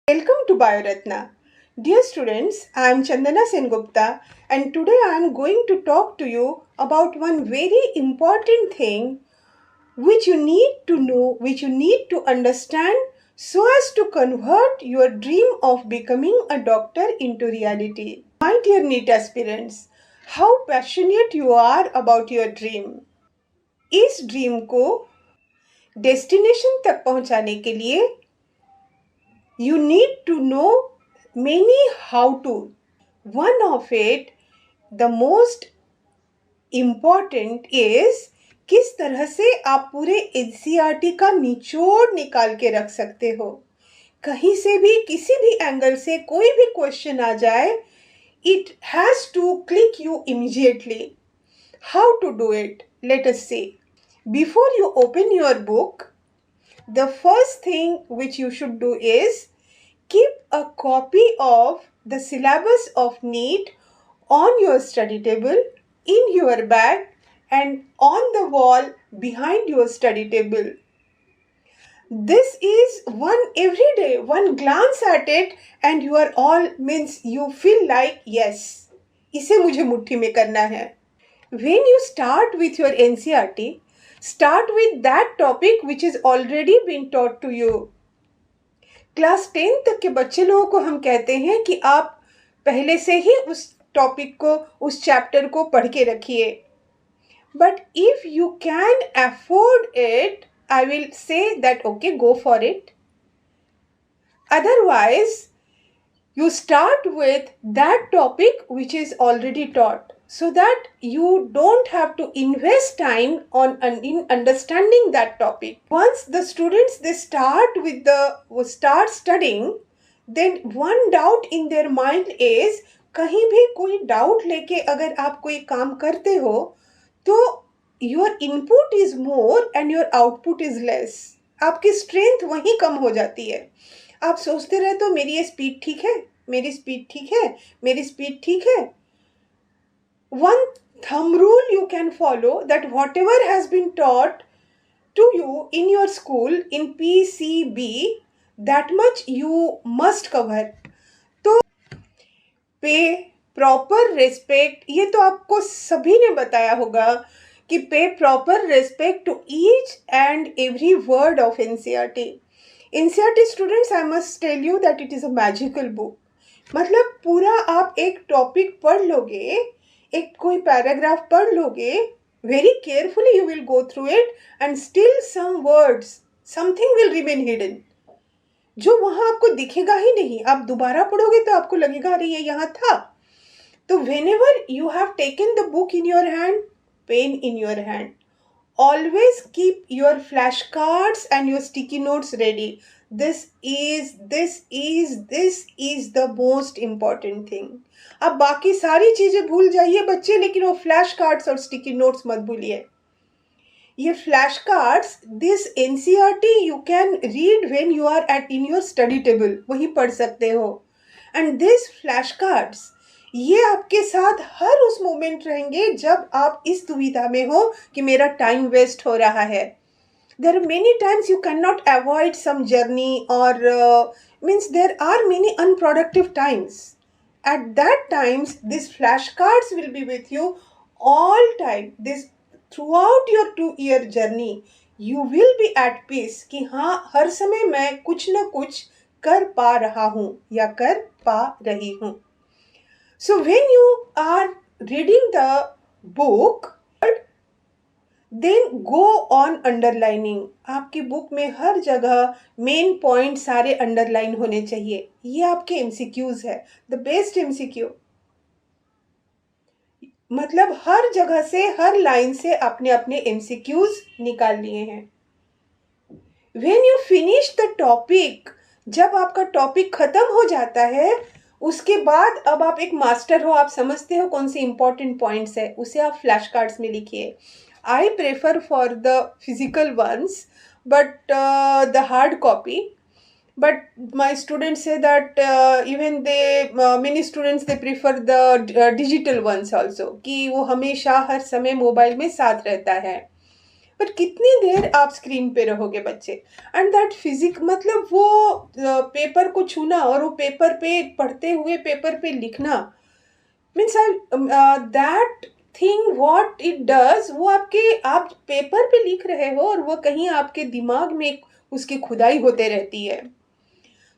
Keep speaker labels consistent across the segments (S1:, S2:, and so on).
S1: Welcome to Bioratna. Dear students, I am Chandana Sengupta and today I am going to talk to you about one very important thing which you need to know, which you need to understand so as to convert your dream of becoming a doctor into reality. My dear NEET aspirants, how passionate you are about your dream. इस dream को destination तक पहुंचाने के लिए you need to know many how to. One of it, the most important is किस तरह से आप पूरे एनसीईआरटी का निचोड़ निकाल के रख सकते हो. कहीं से भी किसी भी एंगल से कोई भी क्वेश्चन आ जाए, it has to click you immediately. How to do it? Let us see. Before you open your book, the first thing which you should do is keep a copy of the syllabus of NEET on your study table, in your bag, and on the wall behind your study table. This is one every day, one glance at it, and you are all means you feel like yes, इसे मुझे मुट्ठी में करना है. When you start with your NCERT, start with that topic which is already been taught to you. Class 10 तक के बच्चे लोगों को हम कहते हैं कि आप पहले से ही उस टॉपिक को, उस चैप्टर को पढ़ के रखिए. But if you can afford it, I will say that okay, go for it. Otherwise you start with that topic which is already taught so that you don't have to invest time in understanding that topic. Once the students they start studying, then one doubt in their mind is कहीं भी कोई doubt लेके अगर आप कोई काम करते हो तो your input is more and your output is less. आपकी strength वहीं कम हो जाती है. आप सोचते रहे तो मेरी ये स्पीड ठीक है, मेरी स्पीड ठीक है, मेरी स्पीड ठीक है. One thumb rule you can follow that whatever has been taught to you in your school in PCB, that much you must cover. तो पे प्रॉपर रेस्पेक्ट, ये तो आपको सभी ने बताया होगा कि pay proper respect to each and every word of NCERT. NCERT students, I must tell you that it is a magical book. मतलब पूरा आप एक टॉपिक पढ़ लोगे, एक कोई पैराग्राफ पढ़ लोगे, very carefully you will go through it and still some words, something will remain hidden, जो वहाँ आपको दिखेगा ही नहीं. आप दोबारा पढ़ोगे तो आपको लगेगा अरे ये यहाँ था. तो whenever you have taken the book in your hand, pen in your hand, always keep your flashcards and your sticky notes ready. This is the most important thing. अब बाकी सारी चीजें भूल जाइए बच्चे, लेकिन वो फ्लैश कार्ड्स और स्टिकी नोट्स मत भूलिए. ये flash cards, this NCERT you can read when you are at in your study table, वहीं पढ़ सकते हो. एंड दिस फ्लैश कार्ड्स, ये आपके साथ हर उस मोमेंट रहेंगे जब आप इस दुविधा में हो कि मेरा टाइम वेस्ट हो रहा है. There are many times you cannot avoid some journey or means there are many unproductive times. At that times, these flashcards will be with you all time. This throughout your 2-year journey, you will be at peace कि हाँ हर समय मैं कुछ न कुछ कर पा रहा हूँ या कर पा रही हूँ. So when you are reading the book, then go on underlining. आपकी बुक में हर जगह मेन पॉइंट सारे अंडरलाइन होने चाहिए. ये आपके एमसीक्यूज है, द बेस्ट एमसीक्यू. मतलब हर जगह से, हर लाइन से आपने अपने एमसीक्यूज निकाल लिए हैं. When you finish the topic, जब आपका टॉपिक खत्म हो जाता है, उसके बाद अब आप एक मास्टर हो, आप समझते हो कौन से इंपॉर्टेंट पॉइंट्स है, उसे आप फ्लैश कार्ड्स में लिखिए. I prefer for the physical ones, but the hard copy. But my students say that even many students they prefer the digital ones also, कि वो हमेशा हर समय मोबाइल में साथ रहता है. पर कितनी देर आप स्क्रीन पे रहोगे बच्चे? एंड दैट फिजिक मतलब वो पेपर को छूना और वो पेपर पे पढ़ते हुए पेपर पे लिखना means that thing what it does, वो आपके आप पेपर पे लिख रहे हो और वो कहीं आपके दिमाग में उसकी खुदाई होते रहती है.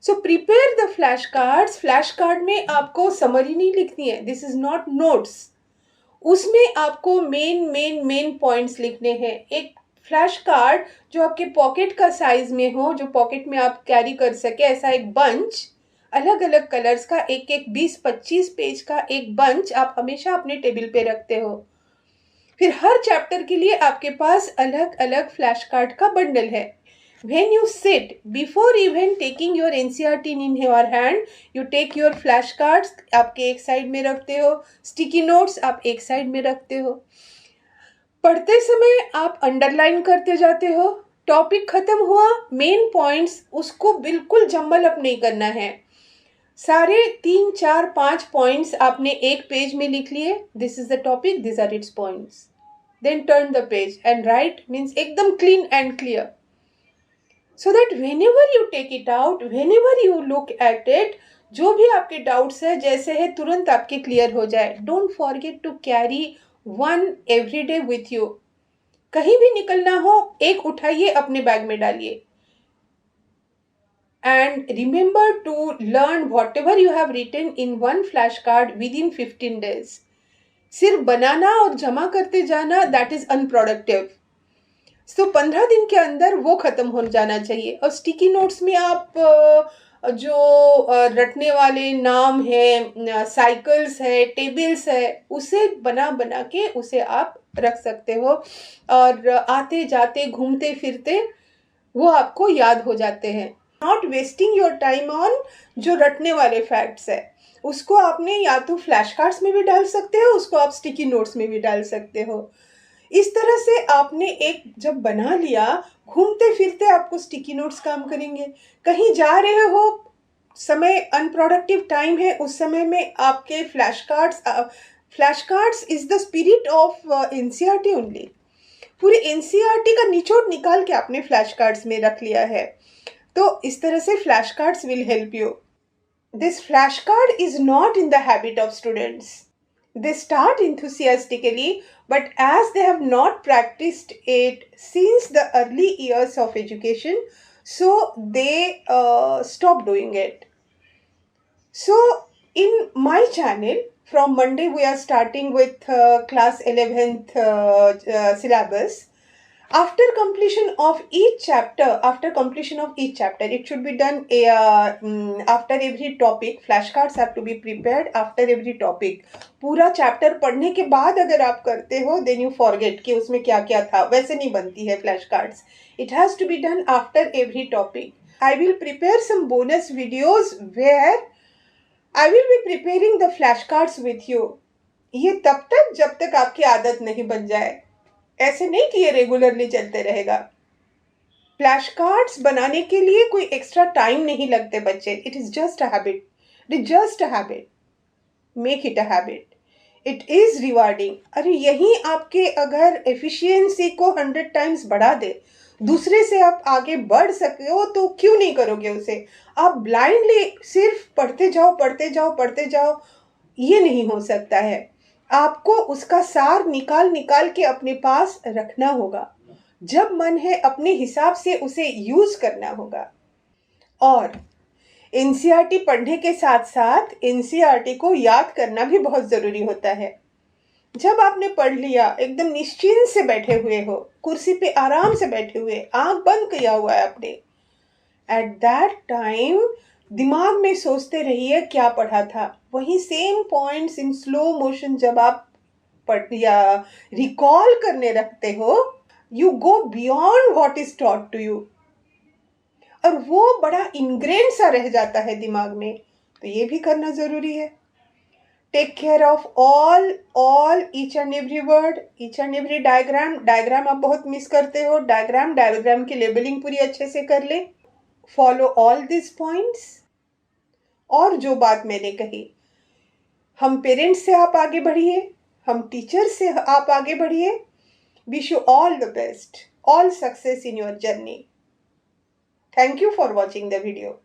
S1: So prepare the flash cards. Flash card में आपको समरी नहीं लिखनी है. This is not notes. उसमें आपको मेन पॉइंट्स लिखने हैं. एक फ्लैश कार्ड जो आपके पॉकेट का साइज में हो, जो पॉकेट में आप कैरी कर सके, ऐसा एक बंच अलग अलग कलर्स का, एक एक 20-25 पेज का एक बंच आप हमेशा अपने टेबल पे रखते हो. फिर हर चैप्टर के लिए आपके पास अलग अलग फ्लैश कार्ड का बंडल है. When you sit, before even taking your NCERT in your hand, you take your flashcards, आपके एक साइड में रखते हो, स्टिकी नोट्स आप एक साइड में रखते हो. पढ़ते समय आप अंडरलाइन करते जाते हो. टॉपिक खत्म हुआ, मेन पॉइंट्स उसको बिल्कुल जम्बल अप नहीं करना है. सारे 3-4-5 पॉइंट्स आपने एक पेज में लिख लिए. This is the topic, this are its points. Then turn the page and write means एकदम clean and clear. So that whenever you take it out, whenever you look at it, जो भी आपके doubts है जैसे है तुरंत आपके clear हो जाए. Don't forget to carry one every day with you. कहीं भी निकलना हो एक उठाइए, अपने बैग में डालिए. And remember to learn whatever you have written in one flash card within 15 days. सिर्फ बनाना और जमा करते जाना, दैट इज अनप्रोडक्टिव. तो 15 दिन के अंदर वो खत्म हो जाना चाहिए. और स्टिकी नोट्स में आप जो रटने वाले नाम है, साइकिल्स है, टेबल्स है, उसे बना बना के उसे आप रख सकते हो. और आते जाते घूमते फिरते वो आपको याद हो जाते हैं. Not wasting your time on जो रटने वाले फैक्ट्स है, उसको आपने या तो फ्लैश कार्ड्स में भी डाल सकते हो, उसको आप स्टिकी नोट्स में भी डाल सकते हो. इस तरह से आपने एक जब बना लिया, घूमते फिरते आपको स्टिकी नोट्स काम करेंगे. कहीं जा रहे हो, समय अनप्रोडक्टिव टाइम है, उस समय में आपके flash cards is the spirit of NCERT only. पूरे एनसीईआरटी का निचोड़ निकाल के आपने फ्लैश कार्ड्स में रख लिया है. तो इस तरह से flash cards will help you. This flash card is not in the habit of students. They start enthusiastically, but as they have not practiced it since the early years of education, so they stop doing it. So in my channel, from Monday we are starting with class 11th syllabus. After completion of each chapter, it should be done after every topic. Flashcards have to be prepared after every topic. पूरा chapter पढ़ने के बाद अगर आप करते हो, then you forget कि उसमें क्या क्या था. वैसे नहीं बनती है flash cards. It has to be done after every topic. I will prepare some bonus videos where I will be preparing the flashcards with you. ये तब तक जब तक आपकी आदत नहीं बन जाए. ऐसे नहीं कि ये रेगुलरली चलते रहेगा. फ्लैश कार्ड्स बनाने के लिए कोई एक्स्ट्रा टाइम नहीं लगते बच्चे. It is just a habit. Make it a habit. It is rewarding. अरे यही आपके अगर एफिशिएंसी को 100 टाइम्स बढ़ा दे, दूसरे से आप आगे बढ़ सके हो, तो क्यों नहीं करोगे उसे. आप ब्लाइंडली सिर्फ पढ़ते जाओ, ये नहीं हो सकता है. आपको उसका सार निकाल के अपने पास रखना होगा. जब मन है अपने हिसाब से उसे यूज करना होगा. और एनसीईआरटी पढ़ने के साथ साथ एनसीईआरटी को याद करना भी बहुत जरूरी होता है. जब आपने पढ़ लिया, एकदम निश्चिंत से बैठे हुए हो, कुर्सी पे आराम से बैठे हुए, आंख बंद किया हुआ है आपने, एट दैट टाइम दिमाग में सोचते रहिए क्या पढ़ा था. वही same points in slow motion जब आप पढ़ या रिकॉल करने रखते हो, you go beyond what is taught to you. और वो बड़ा इनग्रेन सा रह जाता है दिमाग में. तो ये भी करना जरूरी है. Take care of all each and every word, each and every diagram आप बहुत मिस करते हो. डायग्राम की लेबलिंग पूरी अच्छे से कर ले. Follow all this points. और जो बात मैंने कही, हम पेरेंट्स से आप आगे बढ़िए, हम टीचर से आप आगे बढ़िए. Wish you all the best, all success in your journey. Thank you for watching the video.